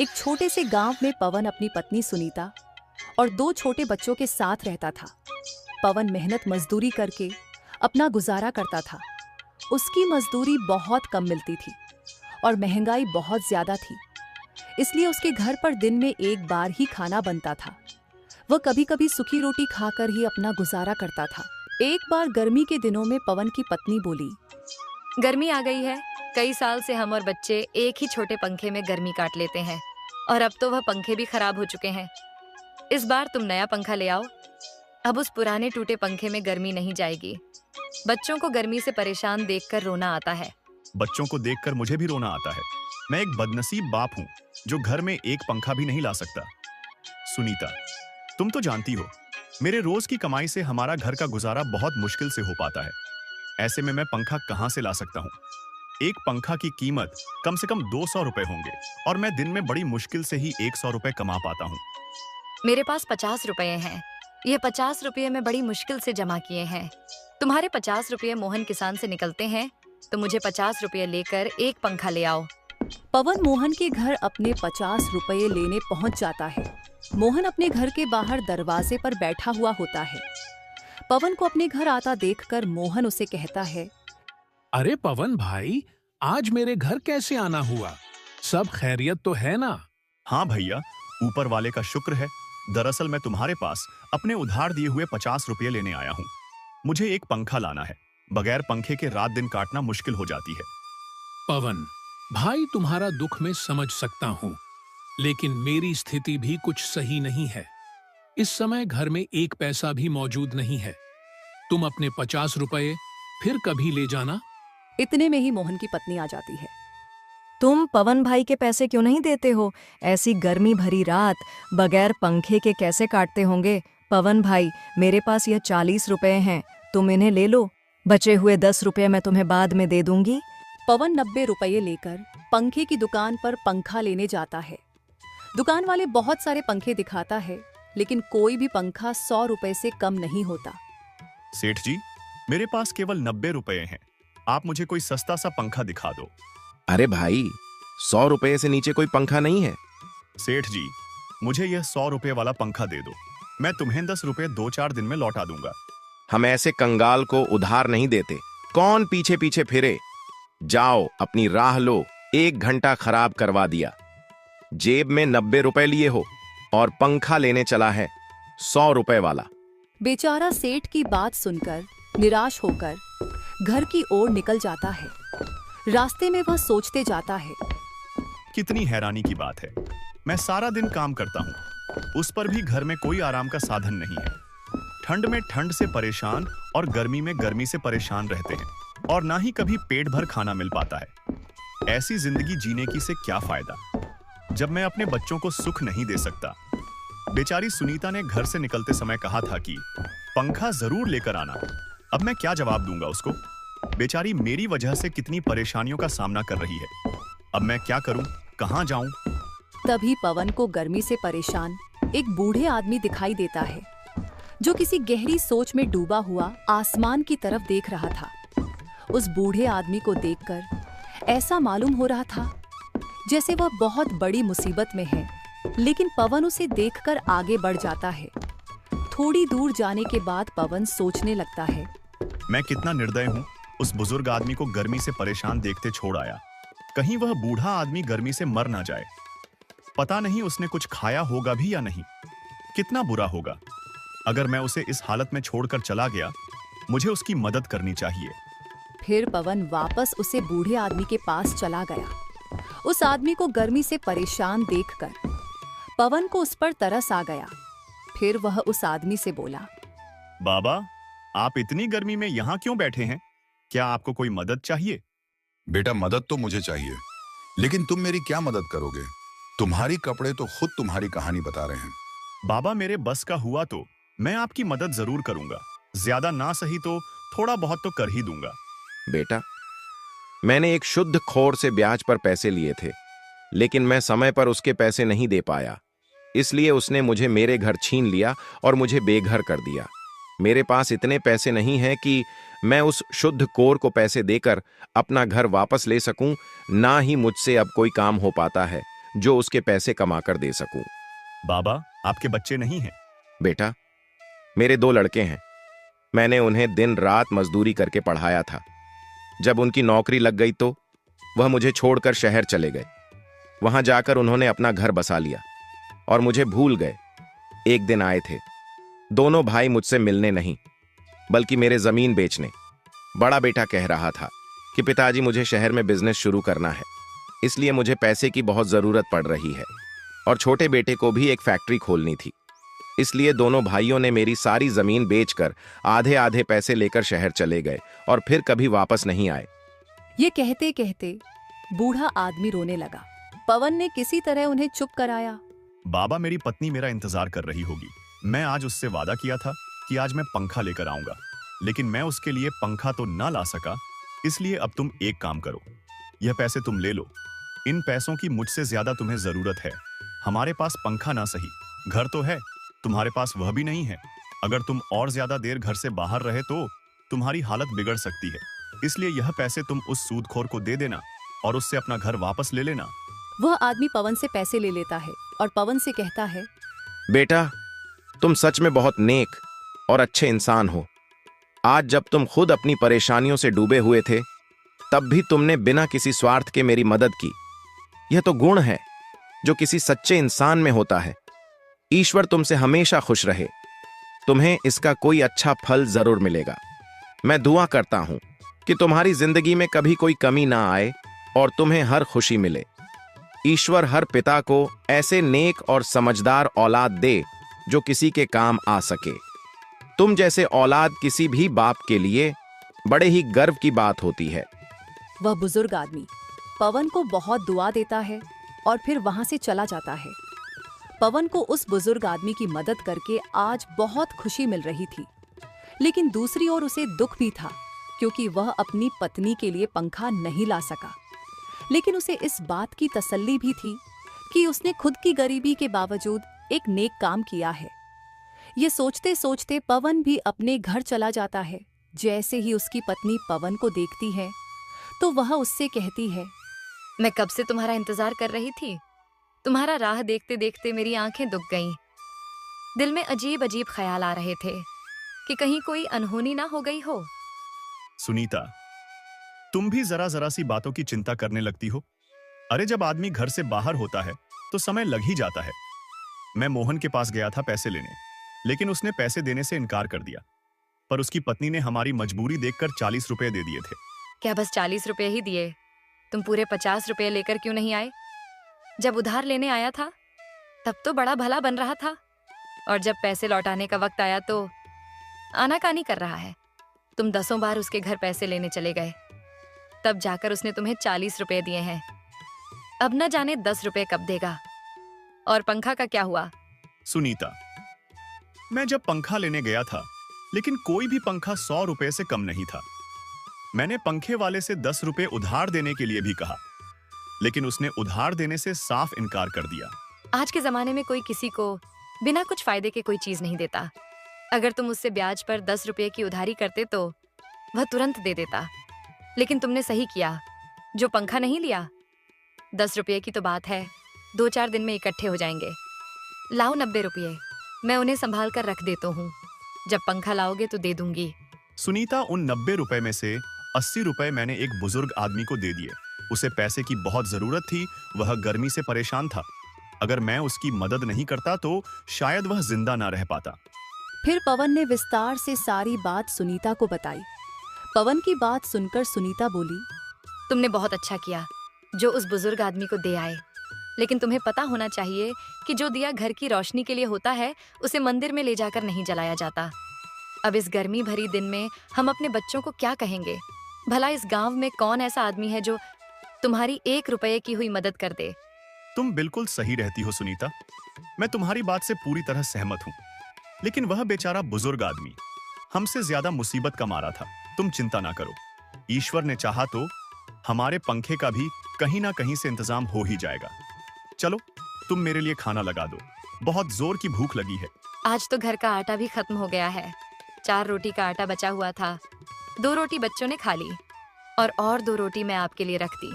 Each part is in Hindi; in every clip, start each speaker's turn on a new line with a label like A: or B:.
A: एक छोटे से गांव में पवन अपनी पत्नी सुनीता और दो छोटे बच्चों के साथ रहता था। पवन मेहनत मजदूरी करके अपना गुजारा करता था। उसकी मजदूरी बहुत कम मिलती थी और महंगाई बहुत ज्यादा थी, इसलिए उसके घर पर दिन में एक बार ही खाना बनता था। वह कभी कभी सूखी रोटी खाकर ही अपना गुजारा करता था। एक बार गर्मी के दिनों में पवन की पत्नी बोली,
B: गर्मी आ गई है। कई साल से हम और बच्चे एक ही छोटे पंखे में गर्मी काट लेते हैं और अब तो वह पंखे भी खराब हो चुके हैं। इस बार तुम नया पंखा ले आओ। अब उस पुराने टूटे पंखे में गर्मी नहीं जाएगी। बच्चों को गर्मी से परेशान देखकर रोना आता है।
C: बच्चों को देखकर मुझे भी रोना आता है। मैं एक बदनसीब बाप हूँ जो घर में एक पंखा भी नहीं ला सकता। सुनीता, तुम तो जानती हो मेरे रोज की कमाई से हमारा घर का गुजारा बहुत मुश्किल से हो पाता है। ऐसे में मैं पंखा कहाँ से ला सकता हूँ? एक पंखा की कीमत कम से कम 200 रुपए होंगे और मैं दिन में बड़ी मुश्किल से ही 100 रुपए कमा पाता हूँ।
B: मेरे पास 50 रुपए हैं। ये 50 रुपये मैं बड़ी मुश्किल से जमा किए हैं। तुम्हारे 50 रुपये मोहन किसान से निकलते हैं तो मुझे 50 रुपये लेकर एक पंखा ले आओ।
A: पवन मोहन के घर अपने 50 रुपये लेने पहुंच जाता है। मोहन अपने घर के बाहर दरवाजे पर बैठा हुआ होता है। पवन को अपने घर आता देखकर मोहन उसे कहता है,
D: अरे पवन भाई, आज मेरे घर कैसे आना हुआ? सब खैरियत तो है ना?
C: हाँ भैया, ऊपर वाले का शुक्र है। दरअसल मैं तुम्हारे पास अपने उधार दिए हुए 50 रुपये लेने आया हूँ। मुझे एक पंखा लाना है। बगैर पंखे के रात दिन काटना मुश्किल हो जाती है।
D: पवन भाई, तुम्हारा दुख मैं समझ सकता हूँ, लेकिन मेरी स्थिति भी कुछ सही नहीं है। इस समय घर में एक पैसा भी मौजूद नहीं है। तुम अपने 50 रुपये फिर कभी ले जाना।
A: इतने में ही मोहन की पत्नी आ जाती है।
E: तुम पवन भाई के पैसे क्यों नहीं देते हो? ऐसी गर्मी भरी रात बगैर पंखे के कैसे काटते होंगे? पवन भाई, मेरे पास यह 40 रुपए हैं, तुम इन्हें ले लो। बचे हुए 10 रुपए मैं तुम्हें बाद में दे दूंगी।
A: पवन 90 रुपये लेकर पंखे की दुकान पर पंखा लेने जाता है। दुकान वाले बहुत सारे पंखे दिखाता है, लेकिन कोई भी पंखा 100 रुपए से कम नहीं होता।
C: सेठ जी, मेरे पास केवल 90 रुपए हैं। आप मुझे कोई सस्ता सा पंखा दिखा दो।
F: अरे भाई, 100 रुपए से नीचे कोई पंखा नहीं है।
C: सेठ जी, मुझे यह 100 रुपए वाला पंखा दे दो। मैं तुम्हें 10 रुपए 2-4 दिन में लौटा दूंगा।
F: हम ऐसे कंगाल को उधार नहीं देते। कौन पीछे पीछे फिरे? जाओ अपनी राह लो। 1 घंटा खराब करवा दिया। जेब में 90 रुपए लिए हो और पंखा लेने चला है 100 रुपए वाला।
A: बेचारा सेठ की बात सुनकर निराश होकर घर की ओर निकल जाता है। रास्ते में वह सोचते जाता है,
C: कितनी हैरानी की बात है। मैं सारा दिन काम करता हूँ, उस पर भी घर में कोई आराम का साधन नहीं है। ठंड में ठंड से परेशान और गर्मी में गर्मी से परेशान रहते हैं और ना ही कभी पेट भर खाना मिल पाता है। ऐसी जिंदगी जीने की से क्या फायदा जब मैं अपने बच्चों को सुख नहीं दे सकता। बेचारी सुनीता ने घर से निकलते समय कहा था कि पंखा जरूर लेकर आना। अब मैं क्या जवाब दूंगा उसको? बेचारी मेरी वजह से कितनी परेशानियों का सामना कर रही है। अब मैं क्या करूं, कहां जाऊं?
A: तभी पवन को गर्मी से परेशान एक बूढ़े आदमी दिखाई देता है, जो किसी गहरी सोच में डूबा हुआ आसमान की तरफ देख रहा था। उस बूढ़े आदमी को देखकर ऐसा मालूम हो रहा था जैसे वह बहुत बड़ी मुसीबत में है, लेकिन पवन उसे देखकर आगे बढ़ जाता है। थोड़ी दूर जाने के बाद पवन सोचने लगता है,
C: मैं कितना निर्दय हूँ, उस बुजुर्ग आदमी को गर्मी से परेशान देखते छोड़ आया। कहीं वह बूढ़ा आदमी गर्मी से मर ना जाए। पता नहीं उसने कुछ खाया होगा भी या नहीं। कितना बुरा होगा अगर मैं उसे इस हालत में छोड़कर चला गया। मुझे उसकी मदद करनी चाहिए।
A: फिर पवन वापस उसे बूढ़े आदमी के पास चला गया। उस आदमी को गर्मी से परेशान देखकर पवन को उस पर तरस आ गया। फिर वह उस आदमी से बोला,
C: बाबा, आप इतनी गर्मी में यहाँ क्यों बैठे हैं? क्या आपको कोई मदद चाहिए?
G: बेटा, मदद तो मुझे चाहिए, लेकिन तुम मेरी क्या मदद करोगे? तुम्हारी कपड़े तो खुद तुम्हारी कहानी बता रहे हैं।
C: बाबा, मेरे बस का हुआ तो मैं आपकी मदद जरूर करूंगा। ज्यादा ना सही तो थोड़ा बहुत तो कर ही दूंगा।
F: बेटा, मैंने एक शुद्ध खोर से ब्याज पर पैसे लिए थे, लेकिन मैं समय पर उसके पैसे नहीं दे पाया। इसलिए उसने मुझे मेरे घर छीन लिया और मुझे बेघर कर दिया। मेरे पास इतने पैसे नहीं हैं कि मैं उस शुद्ध कोर को पैसे देकर अपना घर वापस ले सकूं। ना ही मुझसे अब कोई काम हो पाता है। जो उसके पैसे कमाकर दे सकूं।
C: बाबा, आपके बच्चे नहीं हैं?
F: बेटा, मेरे 2 लड़के हैं। मैंने उन्हें दिन रात मजदूरी करके पढ़ाया था। जब उनकी नौकरी लग गई तो वह मुझे छोड़कर शहर चले गए। वहां जाकर उन्होंने अपना घर बसा लिया और मुझे भूल गए। एक दिन आए थे। दोनों भाई मुझसे मिलने नहीं, बल्कि मेरे जमीन बेचने। बड़ा बेटा कह रहा था कि पिताजी, मुझे शहर में बिजनेस शुरू करना है, इसलिए मुझे पैसे की बहुत जरूरत पड़ रही है। और छोटे बेटे को भी एक फैक्ट्री खोलनी थी, इसलिए दोनों भाइयों ने मेरी सारी जमीन बेचकर आधे आधे पैसे लेकर शहर चले गए और फिर कभी वापस नहीं आए।
A: ये कहते कहते बूढ़ा आदमी रोने लगा। पवन ने किसी तरह उन्हें चुप कराया।
C: बाबा, मेरी पत्नी मेरा इंतजार कर रही होगी। मैं आज उससे वादा किया था कि आज मैं पंखा लेकर आऊंगा, लेकिन मैं उसके लिए पंखा तो ना ला सका। इसलिए अब तुम एक काम करो, यह पैसे तुम ले लो। इन पैसों की मुझसे ज्यादा तुम्हें जरूरत है। हमारे पास पंखा ना सही, घर तो है, तुम्हारे पास वह भी नहीं है। अगर तुम और ज्यादा देर घर से बाहर रहे तो तुम्हारी हालत बिगड़ सकती है। इसलिए यह पैसे तुम उस सूदखोर को दे देना और उससे अपना घर वापस ले लेना।
A: वह आदमी पवन से पैसे ले लेता है और पवन से कहता है,
F: बेटा, तुम सच में बहुत नेक और अच्छे इंसान हो। आज जब तुम खुद अपनी परेशानियों से डूबे हुए थे, तब भी तुमने बिना किसी स्वार्थ के मेरी मदद की। यह तो गुण है जो किसी सच्चे इंसान में होता है। ईश्वर तुमसे हमेशा खुश रहे। तुम्हें इसका कोई अच्छा फल जरूर मिलेगा। मैं दुआ करता हूं कि तुम्हारी जिंदगी में कभी कोई कमी ना आए और तुम्हें हर खुशी मिले। ईश्वर हर पिता को ऐसे नेक और समझदार औलाद दे जो किसी के काम आ सके। तुम जैसे औलाद किसी भी बाप के लिए बड़े ही गर्व की बात होती है।
A: वह बुजुर्ग आदमी पवन को बहुत दुआ देता है और फिर वहां से चला जाता है। पवन को उस बुजुर्ग आदमी की मदद करके आज बहुत खुशी मिल रही थी, लेकिन दूसरी ओर उसे दुख भी था, क्योंकि वह अपनी पत्नी के लिए पंखा नहीं ला सका। लेकिन उसे इस बात की तसल्ली भी थी कि उसने खुद की गरीबी के बावजूद एक नेक काम किया है। ये सोचते सोचते पवन भी अपने घर चला जाता है। जैसे ही उसकी पत्नी पवन को देखती है तो वह उससे कहती है,
B: मैं कब से तुम्हारा इंतजार कर रही थी। तुम्हारा राह देखते देखते मेरी आंखें दुख गईं। दिल में अजीब अजीब ख्याल आ रहे थे कि कहीं कोई अनहोनी ना हो गई हो।
C: सुनीता, तुम भी जरा जरा सी बातों की चिंता करने लगती हो। अरे, जब आदमी घर से बाहर होता है तो समय लग ही जाता है। मैं मोहन के पास गया था पैसे लेने, लेकिन उसने पैसे देने से इनकार कर दिया। पर उसकी पत्नी ने हमारी मजबूरी देखकर 40 रुपए दे दिए थे।
B: क्या बस 40 रुपए ही दिए? तुम पूरे 50 रुपए लेकर क्यों नहीं आए? जब उधार लेने आया था तब तो बड़ा भला बन रहा था, और जब पैसे लौटाने का वक्त आया तो आनाकानी कर रहा है। तुम 10 बार उसके घर पैसे लेने चले गए, तब जाकर उसने तुम्हें 40 रुपए दिए हैं। अब न जाने 10 रुपए कब देगा। और पंखा का क्या हुआ?
C: सुनीता, मैं जब पंखा लेने गया था, लेकिन कोई भी पंखा 100 रुपए से कम नहीं था। मैंने पंखे वाले से 10 रुपए उधार देने के लिए भी कहा, लेकिन उसने उधार देने से साफ इनकार कर दिया।
B: आज के जमाने में कोई किसी को बिना कुछ फायदे के कोई चीज नहीं देता। अगर तुम उससे ब्याज पर 10 रुपए की उधारी करते तो वह तुरंत दे देता। लेकिन तुमने सही किया जो पंखा नहीं लिया। 10 रुपये की तो बात है, 2-4 दिन में इकट्ठे हो जाएंगे। लाओ 90 रुपये, मैं उन्हें संभाल कर रख देता हूँ। जब पंखा लाओगे तो दे दूंगी।
C: सुनीता, उन 90 रुपए में से 80 रुपए मैंने एक बुजुर्ग आदमी को दे दिए। उसे पैसे की बहुत जरूरत थी, वह गर्मी से परेशान था। अगर मैं उसकी मदद नहीं करता तो शायद वह जिंदा ना रह पाता।
A: फिर पवन ने विस्तार से सारी बात सुनीता को बताई। पवन की बात सुनकर सुनीता बोली,
B: तुमने बहुत अच्छा किया जो उस बुजुर्ग आदमी को दे आए, लेकिन तुम्हें पता होना चाहिए कि जो दिया घर की रोशनी के लिए होता है उसे मंदिर में ले जाकर नहीं जलाया जाता। अब इस गर्मी भरी दिन में हम अपने बच्चों को क्या कहेंगे? भला इस गांव में कौन ऐसा आदमी है जो तुम्हारी 1 रुपये की हुई मदद कर दे?
C: तुम बिल्कुल सही रहती हो सुनीता, मैं तुम्हारी बात से पूरी तरह सहमत हूँ। लेकिन वह बेचारा बुजुर्ग आदमी हमसे ज्यादा मुसीबत का मारा था। तुम चिंता ना करो, ईश्वर ने चाहा तो हमारे पंखे का भी कहीं ना कहीं से इंतजाम हो ही जाएगा। चलो, तुम मेरे लिए खाना लगा दो, बहुत जोर की भूख लगी है।
B: आज तो घर का आटा भी खत्म हो गया है। 4 रोटी का आटा बचा हुआ था, 2 रोटी बच्चों ने खा ली और 2 रोटी मैं आपके लिए रख दी।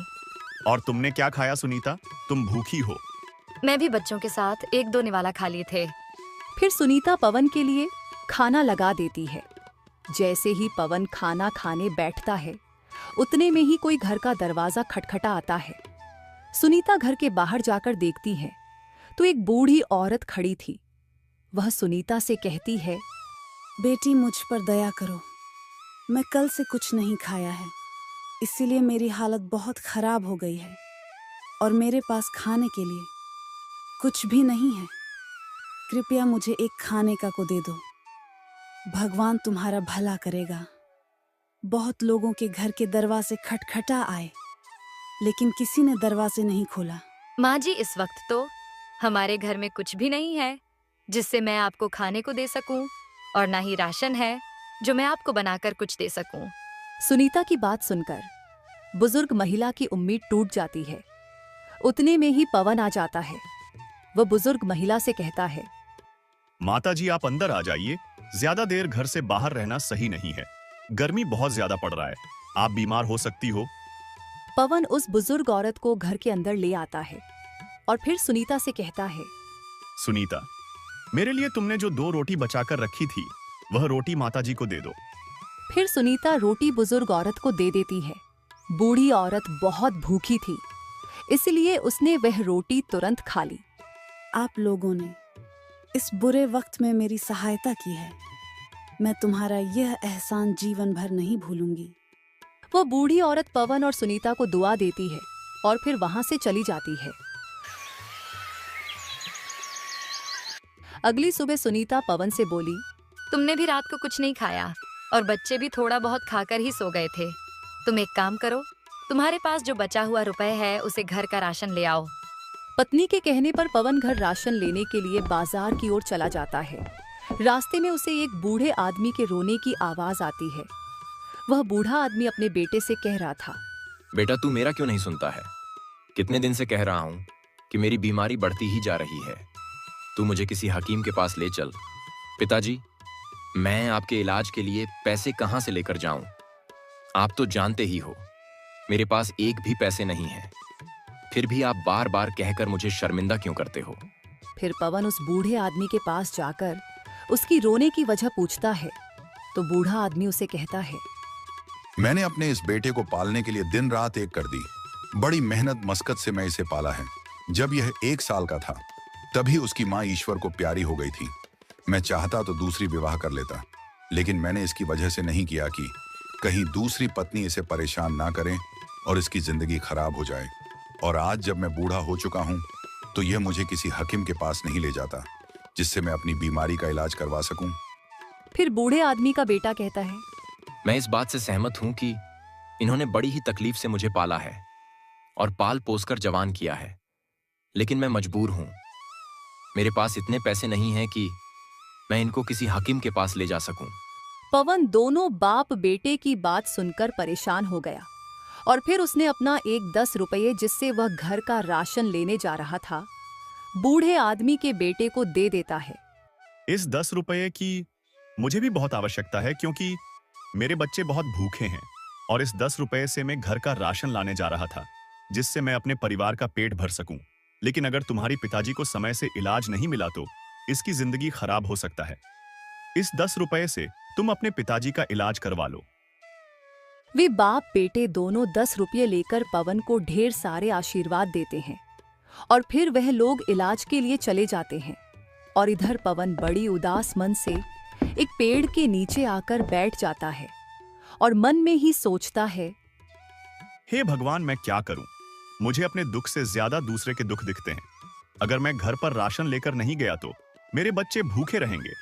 C: और तुमने क्या खाया सुनीता? तुम भूखी हो।
B: मैं भी बच्चों के साथ एक दो निवाला खा लिए थे।
A: फिर सुनीता पवन के लिए खाना लगा देती है। जैसे ही पवन खाना खाने बैठता है, उतने में ही कोई घर का दरवाजा खटखटा आता है। सुनीता घर के बाहर जाकर देखती है तो एक बूढ़ी औरत खड़ी थी। वह सुनीता से कहती है,
H: बेटी मुझ पर दया करो। मैं कल से कुछ नहीं खाया है, इसीलिए मेरी हालत बहुत खराब हो गई है और मेरे पास खाने के लिए कुछ भी नहीं है। कृपया मुझे एक खाने का को दे दो। भगवान तुम्हारा भला करेगा। बहुत लोगों के घर के दरवाजे खटखटा आए, लेकिन किसी ने दरवाजे नहीं खोला।
B: माँ जी, इस वक्त तो हमारे घर में कुछ भी नहीं है जिससे मैं आपको खाने को दे सकूं, और ना ही राशन है जो मैं आपको बनाकर कुछ दे सकूं।
A: सुनीता की बात सुनकर बुजुर्ग महिला की उम्मीद टूट जाती है। उतने में ही पवन आ जाता है। वह बुजुर्ग महिला से कहता है,
C: माताजी आप अंदर आ जाइए। ज्यादा देर घर से बाहर रहना सही नहीं है। गर्मी बहुत ज्यादा पड़ रहा है। आप बीमार हो सकती हो।
A: पवन उस बुजुर्ग औरत को घर के अंदर ले आता है और फिर सुनीता से कहता है,
C: सुनीता, मेरे लिए तुमने जो 2 रोटी बचाकर रखी थी, वह रोटी माताजी को दे दो।
A: फिर सुनीता रोटी बुजुर्ग औरत को दे देती है। बूढ़ी औरत बहुत भूखी थी, इसलिए उसने वह रोटी तुरंत खा ली।
H: आप लोगों ने इस बुरे वक्त में मेरी सहायता की है। मैं तुम्हारा यह एहसान जीवन भर नहीं भूलूंगी।
A: वह बूढ़ी औरत पवन और सुनीता को दुआ देती है और फिर वहां से चली जाती है। अगली सुबह सुनीता पवन से बोली,
B: तुमने भी रात को कुछ नहीं खाया और बच्चे भी थोड़ा बहुत खाकर ही सो गए थे। तुम एक काम करो, तुम्हारे पास जो बचा हुआ रुपए है उसे घर का राशन ले आओ।
A: पत्नी के कहने पर पवन घर राशन लेने के लिए बाजार की ओर चला जाता है। रास्ते में उसे एक बूढ़े आदमी के रोने की आवाज आती है। वह बूढ़ा आदमी अपने बेटे से कह रहा था,
F: बेटा तू मेरा क्यों नहीं सुनता है? कितने दिन से कह रहा हूं कि मेरी बीमारी बढ़ती ही जा रही है। तू मुझे किसी हकीम के पास ले चल। पिताजी, मैं आपके इलाज के लिए पैसे कहां से लेकर जाऊं? आप तो जानते ही हो मेरे पास एक भी पैसे नहीं है। फिर भी आप बार बार कहकर मुझे शर्मिंदा क्यों करते हो?
A: फिर पवन उस बूढ़े आदमी के पास जाकर उसकी रोने की वजह पूछता है तो बूढ़ा आदमी उसे कहता है,
G: मैंने अपने इस बेटे को पालने के लिए दिन रात एक कर दी। बड़ी मेहनत मशक्कत से मैं इसे पाला है। जब यह 1 साल का था तभी उसकी माँ ईश्वर को प्यारी हो गई थी। मैं चाहता तो दूसरी विवाह कर लेता, लेकिन मैंने इसकी वजह से नहीं किया कि कहीं दूसरी पत्नी इसे परेशान ना करे और इसकी जिंदगी खराब हो जाए। और आज जब मैं बूढ़ा हो चुका हूं तो यह मुझे किसी हकीम के पास नहीं ले जाता जिससे मैं अपनी बीमारी का इलाज करवा सकूं।
A: फिर बूढ़े आदमी का बेटा कहता है,
F: मैं इस बात से सहमत हूं कि इन्होंने बड़ी ही तकलीफ से मुझे पाला है और पाल पोसकर जवान किया है, लेकिन मैं मजबूर हूं। मेरे पास इतने पैसे नहीं हैं कि मैं इनको किसी हकीम के पास ले जा सकूं।
A: पवन दोनों बाप बेटे की बात सुनकर परेशान हो गया और फिर उसने अपना एक 10 रुपये जिससे वह घर का राशन लेने जा रहा था, बूढ़े आदमी के बेटे को दे देता है।
C: इस 10 रुपये की मुझे भी बहुत आवश्यकता है, क्योंकि मेरे बच्चे बहुत भूखे हैं और इस 10 रुपये से मैं घर का राशन लाने जा रहा था जिससे मैं अपने परिवार का पेट भर सकूं। लेकिन अगर तुम्हारी पिताजी को समय से इलाज नहीं मिला तो इसकी जिंदगी खराब हो सकता है। इस 10 रुपये से तुम अपने पिताजी का इलाज करवा लो।
A: वे बाप बेटे दोनों 10 रुपये लेकर पवन को ढेर सारे आशीर्वाद देते हैं और फिर वह लोग इलाज के लिए चले जाते हैं। और इधर पवन बड़ी उदास मन से एक पेड़ के नीचे आकर बैठ जाता है और मन में ही सोचता है,
C: हे भगवान, मैं क्या करूं? मुझे अपने दुख से ज्यादा दूसरे के दुख दिखते हैं। अगर मैं घर पर राशन लेकर नहीं गया तो मेरे बच्चे भूखे रहेंगे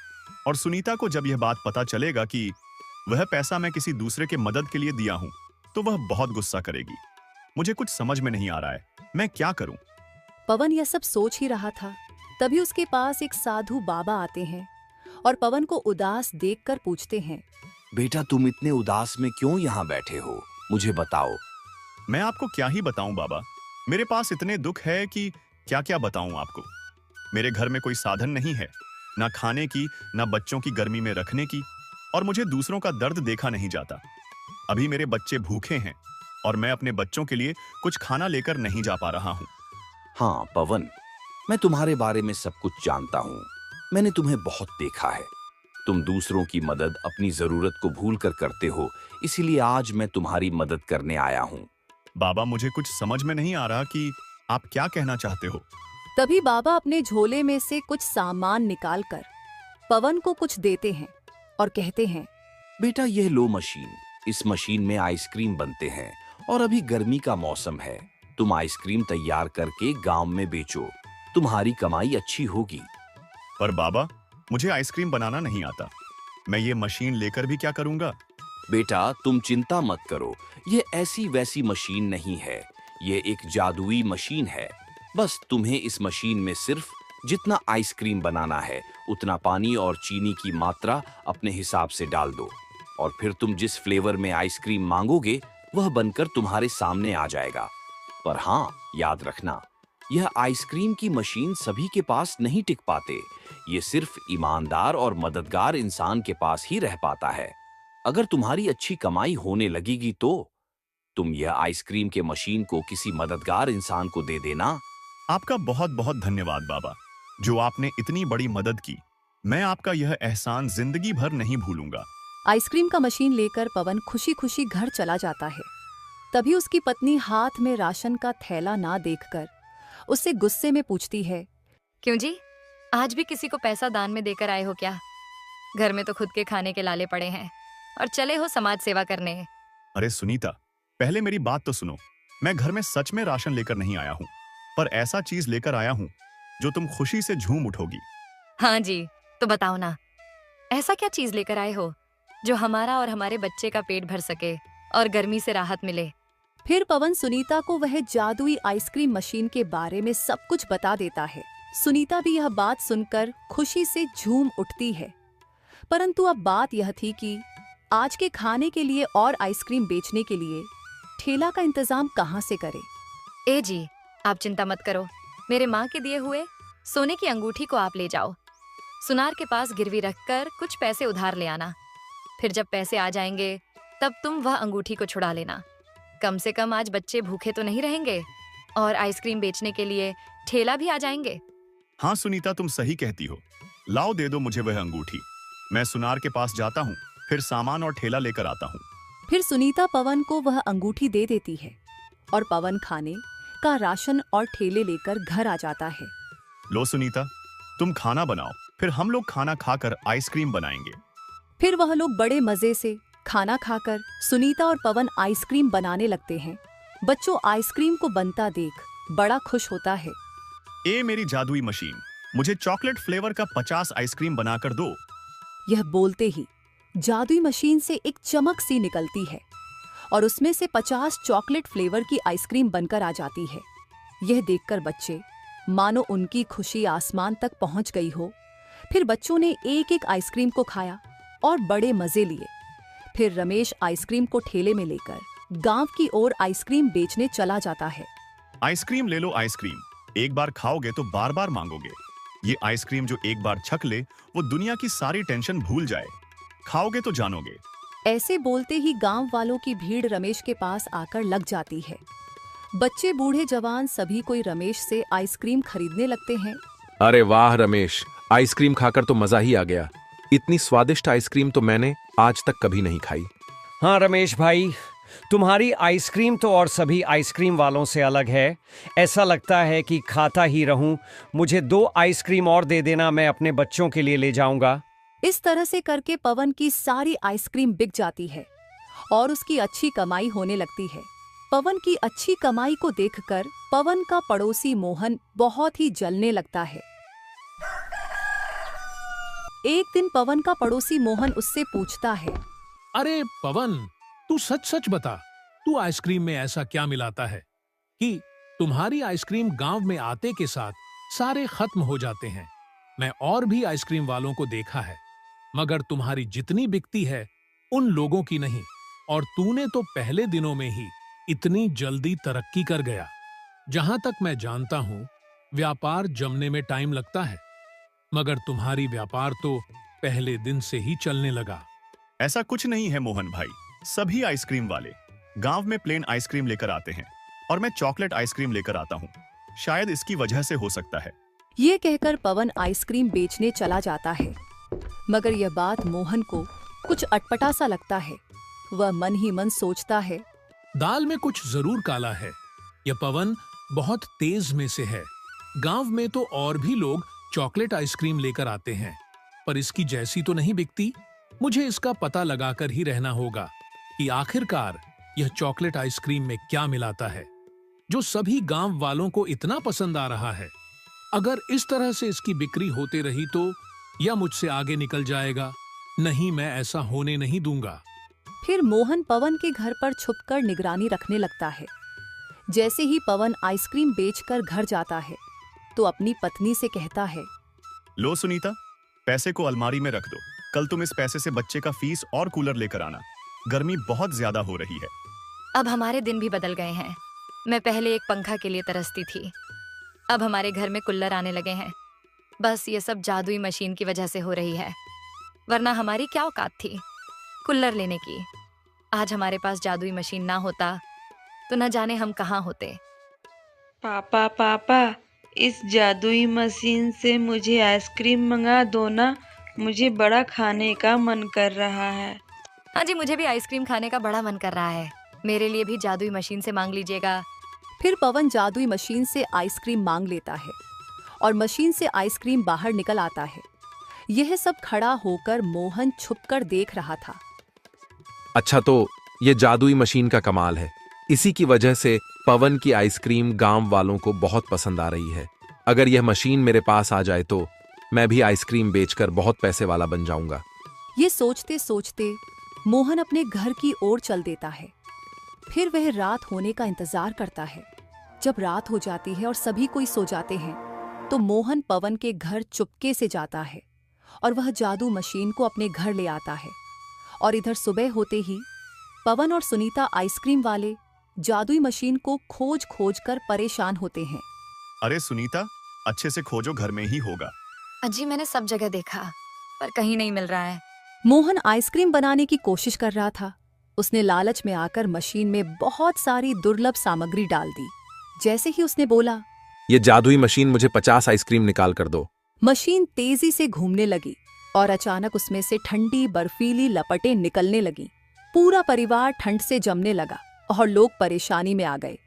C: और सुनीता को जब यह बात पता चलेगा कि वह पैसा मैं किसी दूसरे के मदद के लिए दिया हूं तो वह बहुत गुस्सा करेगी। मुझे कुछ समझ में नहीं आ रहा है, मैं क्या करूं?
A: पवन यह सब सोच ही रहा था, तभी उसके पास एक साधु बाबा आते हैं और पवन को उदास देखकर पूछते हैं,
I: बेटा तुम इतने उदास में क्यों यहाँ बैठे हो? मुझे बताओ।
C: मैं आपको क्या ही बताऊं बाबा, मेरे पास इतने दुख है कि क्या क्या बताऊं आपको। मेरे घर में कोई साधन नहीं है, ना खाने की, ना बच्चों की गर्मी में रखने की, और मुझे दूसरों का दर्द देखा नहीं जाता। अभी मेरे बच्चे भूखे हैं और मैं अपने बच्चों के लिए कुछ खाना लेकर नहीं जा पा रहा हूँ।
I: हाँ पवन, मैं तुम्हारे बारे में सब कुछ जानता हूँ। मैंने तुम्हें बहुत देखा है। तुम दूसरों की मदद अपनी जरूरत को भूल कर करते हो, इसीलिए आज मैं तुम्हारी मदद करने आया हूँ।
C: बाबा, मुझे कुछ समझ में नहीं आ रहा कि आप क्या कहना चाहते हो।
A: तभी बाबा अपने झोले में से कुछ सामान निकालकर पवन को कुछ देते हैं और कहते हैं,
I: बेटा यह लो मशीन। इस मशीन में आइसक्रीम बनते हैं और अभी गर्मी का मौसम है। तुम आइसक्रीम तैयार करके गांव में बेचो, तुम्हारी कमाई अच्छी होगी।
C: पर बाबा, मुझे आइसक्रीम बनाना नहीं आता। मैं ये मशीन लेकर भी क्या करूंगा।
I: बेटा तुम चिंता मत करो, ये ऐसी वैसी मशीन नहीं है। ये एक जादुई मशीन है। बस तुम्हें इस मशीन में सिर्फ जितना आइसक्रीम बनाना है उतना पानी और चीनी की मात्रा अपने हिसाब से डाल दो, और फिर तुम जिस फ्लेवर में आइसक्रीम मांगोगे वह बनकर तुम्हारे सामने आ जाएगा। पर हाँ, याद रखना, यह आइसक्रीम की मशीन सभी के पास नहीं टिक पाते। ये सिर्फ ईमानदार और मददगार इंसान के पास ही रह पाता है। अगर तुम्हारी अच्छी कमाई होने लगेगी तो तुम यह आइसक्रीम के मशीन को किसी मददगार इंसान को दे देना।
C: आपका बहुत बहुत धन्यवाद बाबा, जो आपने इतनी बड़ी मदद की। मैं आपका यह एहसान जिंदगी भर नहीं भूलूंगा।
A: आइसक्रीम का मशीन लेकर पवन खुशी खुशी घर चला जाता है। तभी उसकी पत्नी हाथ में राशन का थैला ना देखकर उससे गुस्से में पूछती है,
B: क्यों जी, आज भी किसी को पैसा दान में देकर आए हो क्या? घर में तो खुद के खाने के लाले पड़े हैं और चले हो समाज सेवा करने।
C: अरे सुनीता, पहले मेरी बात तो सुनो। मैं घर में सच में राशन लेकर नहीं आया हूँ, पर ऐसा चीज लेकर आया हूँ जो तुम खुशी से झूम उठोगी।
B: हाँ जी, तो बताओ ना, ऐसा क्या चीज लेकर आए हो जो हमारा और हमारे बच्चे का पेट भर सके और गर्मी से राहत मिले।
A: फिर पवन सुनीता को वह जादुई आइसक्रीम मशीन के बारे में सब कुछ बता देता है। सुनीता भी यह बात सुनकर खुशी से झूम उठती है। परंतु अब बात यह थी कि आज के खाने के लिए और आइसक्रीम बेचने के लिए ठेला का इंतजाम कहाँ से करे।
B: ए जी, आप चिंता मत करो। मेरे माँ के दिए हुए सोने की अंगूठी को आप ले जाओ। सुनार के पास गिरवी रखकर कुछ पैसे उधार ले आना। फिर जब पैसे आ जाएंगे तब तुम वह अंगूठी को छुड़ा लेना। कम से कम आज बच्चे भूखे तो नहीं रहेंगे और आइसक्रीम बेचने के लिए ठेला भी आ जाएंगे।
C: हाँ सुनीता, तुम सही कहती हो। लाओ, दे दो मुझे वह अंगूठी। मैं सुनार के पास जाता हूँ, फिर सामान और ठेला लेकर आता हूँ।
A: फिर सुनीता पवन को वह अंगूठी दे देती है और पवन खाने का राशन और ठेले लेकर घर आ जाता है।
C: लो सुनीता, तुम खाना बनाओ, फिर हम लोग खाना खाकर आइसक्रीम बनाएंगे।
A: फिर वह लोग बड़े मजे से खाना खाकर सुनीता और पवन आइसक्रीम बनाने लगते हैं। बच्चों आइसक्रीम को बनता देख बड़ा खुश होता है।
C: ए मेरी जादुई मशीन, मुझे चॉकलेट फ्लेवर का 50 आइसक्रीम बनाकर दो।
A: यह बोलते ही जादुई मशीन से एक चमक सी निकलती है और उसमें से 50 चॉकलेट फ्लेवर की आइसक्रीम बनकर आ जाती है। यह देखकर बच्चे मानो उनकी खुशी आसमान तक पहुंच गई हो। फिर बच्चों ने एक एक आइसक्रीम को खाया और बड़े मजे लिए। फिर रमेश आइसक्रीम को ठेले में लेकर गांव की ओर आइसक्रीम बेचने चला जाता है।
C: आइसक्रीम ले लो आइसक्रीम, एक बार खाओगे तो बार बार मांगोगे। ये आइसक्रीम जो एक बार छक ले वो दुनिया की सारी टेंशन भूल जाए। खाओगे तो जानोगे।
A: ऐसे बोलते ही गांव वालों की भीड़ रमेश के पास आकर लग जाती है। बच्चे बूढ़े जवान सभी कोई रमेश से आइसक्रीम खरीदने लगते हैं।
F: अरे वाह रमेश, आइसक्रीम खाकर तो मजा ही आ गया। इतनी स्वादिष्ट आइसक्रीम तो मैंने आज तक कभी नहीं खाई।
J: हाँ रमेश भाई, तुम्हारी आइसक्रीम तो और सभी आइसक्रीम वालों से अलग है। ऐसा लगता है कि खाता ही रहूं। मुझे 2 आइसक्रीम और दे देना, मैं अपने बच्चों के लिए ले जाऊंगा।
A: इस तरह से करके पवन की सारी आइसक्रीम बिक जाती है और उसकी अच्छी कमाई होने लगती है। पवन की अच्छी कमाई को देखकर पवन का पड़ोसी मोहन बहुत ही जलने लगता है। एक दिन पवन का पड़ोसी मोहन उससे पूछता है,
D: अरे पवन, तू सच सच बता, तू आइसक्रीम में ऐसा क्या मिलाता है कि तुम्हारी आइसक्रीम गांव में आते के साथ सारे खत्म हो जाते हैं। मैं और भी आइसक्रीम वालों को देखा है, मगर तुम्हारी जितनी बिकती है उन लोगों की नहीं। और तूने तो पहले दिनों में ही इतनी जल्दी तरक्की कर गया। जहां तक मैं जानता हूं, व्यापार जमने में टाइम लगता है, मगर तुम्हारी व्यापार तो पहले दिन से ही चलने लगा।
C: ऐसा कुछ नहीं है मोहन भाई। सभी आइसक्रीम वाले गांव में प्लेन आइसक्रीम लेकर आते हैं और मैं चॉकलेट आइसक्रीम लेकर आता हूँ। शायद इसकी वजह से हो सकता है।
A: ये कहकर पवन आइसक्रीम बेचने चला जाता है, मगर यह बात मोहन को कुछ अटपटा सा लगता है। वह मन ही मन सोचता है,
D: दाल में कुछ जरूर काला है। यह पवन बहुत तेज में से है। गांव में तो और भी लोग चॉकलेट आइसक्रीम लेकर आते हैं, पर इसकी जैसी तो नहीं बिकती। मुझे इसका पता लगाकर ही रहना होगा कि आखिरकार यह चॉकलेट आइसक्रीम में क्या मिलाता है जो सभी गांव वालों को इतना पसंद आ रहा है। अगर इस तरह से इसकी बिक्री होते रही तो यह मुझसे आगे निकल जाएगा। नहीं, मैं ऐसा होने नहीं दूंगा।
A: फिर मोहन पवन के घर पर छुपकर निगरानी रखने लगता है। जैसे ही पवन आइसक्रीम बेचकर घर जाता है तो अपनी पत्नी से कहता है,
C: लो सुनीता, पैसे को अलमारी में रख दो। कल तुम इस पैसे से बच्चे का फीस और कूलर लेकर आना। गर्मी बहुत ज्यादा हो रही है।
B: अब हमारे दिन भी बदल गए हैं। मैं पहले एक पंखा के लिए तरसती थी, अब हमारे घर में कुल्लर आने लगे हैं। बस ये सब जादुई मशीन की वजह से हो रही है, वरना हमारी क्या औकात थी कुल्लर लेने की। आज हमारे पास जादुई मशीन ना होता तो न जाने हम कहाँ होते।
K: पापा पापा, इस जादुई मशीन से मुझे आइसक्रीम मंगा दो ना, मुझे बड़ा खाने का मन कर रहा है।
B: हाँ जी, मुझे भी आइसक्रीम खाने का बड़ा मन कर रहा है। मेरे लिए भी जादुई मशीन से मांग लीजिएगा।
A: फिर पवन जादुई मशीन से आइसक्रीम मांग लेता है और मशीन से आइसक्रीम बाहर निकल आता है। यह सब खड़ा होकर मोहन छुपकर देख रहा था।
F: अच्छा, तो ये जादुई मशीन का कमाल है। इसी की वजह से पवन की आइसक्रीम गांव वालों को बहुत पसंद आ रही है। अगर यह मशीन मेरे पास आ जाए तो मैं भी आइसक्रीम बेचकर बहुत पैसे वाला बन जाऊंगा।
A: ये सोचते सोचते मोहन अपने घर की ओर चल देता है। फिर वह रात होने का इंतजार करता है। जब रात हो जाती है और सभी कोई सो जाते हैं तो मोहन पवन के घर चुपके से जाता है और वह जादू मशीन को अपने घर ले आता है। और इधर सुबह होते ही पवन और सुनीता आइसक्रीम वाले जादुई मशीन को खोज खोज कर परेशान होते हैं।
C: अरे सुनीता, अच्छे से खोजो, घर में ही होगा।
B: अजी, मैंने सब जगह देखा पर कहीं नहीं मिल रहा है।
A: मोहन आइसक्रीम बनाने की कोशिश कर रहा था। उसने लालच में आकर मशीन में बहुत सारी दुर्लभ सामग्री डाल दी। जैसे ही उसने बोला,
F: ये जादुई मशीन मुझे 50 आइसक्रीम निकाल कर दो,
A: मशीन तेजी से घूमने लगी और अचानक उसमें से ठंडी बर्फीली लपटें निकलने लगीं। पूरा परिवार ठंड से जमने लगा और लोग परेशानी में आ गए।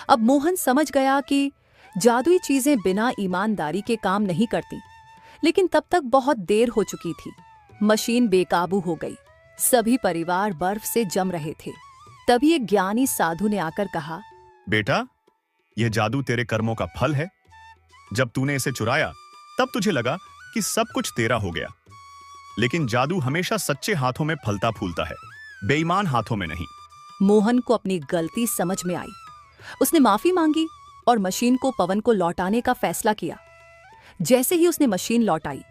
A: अब मोहन समझ गया कि जादुई चीजें बिना ईमानदारी के काम नहीं करती, लेकिन तब तक बहुत देर हो चुकी थी। मशीन बेकाबू हो गई। सभी परिवार बर्फ से जम रहे थे। तभी एक ज्ञानी साधु ने आकर कहा,
C: बेटा, यह जादू तेरे कर्मों का फल है। जब तूने इसे चुराया तब तुझे लगा कि सब कुछ तेरा हो गया, लेकिन जादू हमेशा सच्चे हाथों में फलता फूलता है, बेईमान हाथों में नहीं।
A: मोहन को अपनी गलती समझ में आई। उसने माफी मांगी और मशीन को पवन को लौटाने का फैसला किया। जैसे ही उसने मशीन लौटाई,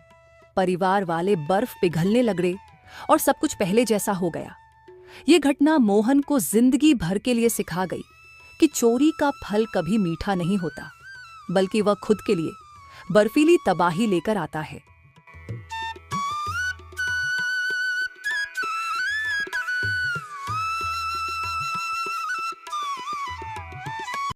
A: परिवार वाले बर्फ पिघलने लगे और सब कुछ पहले जैसा हो गया। ये घटना मोहन को जिंदगी भर के लिए सिखा गई कि चोरी का फल कभी मीठा नहीं होता, बल्कि वह खुद के लिए बर्फीली तबाही लेकर आता है।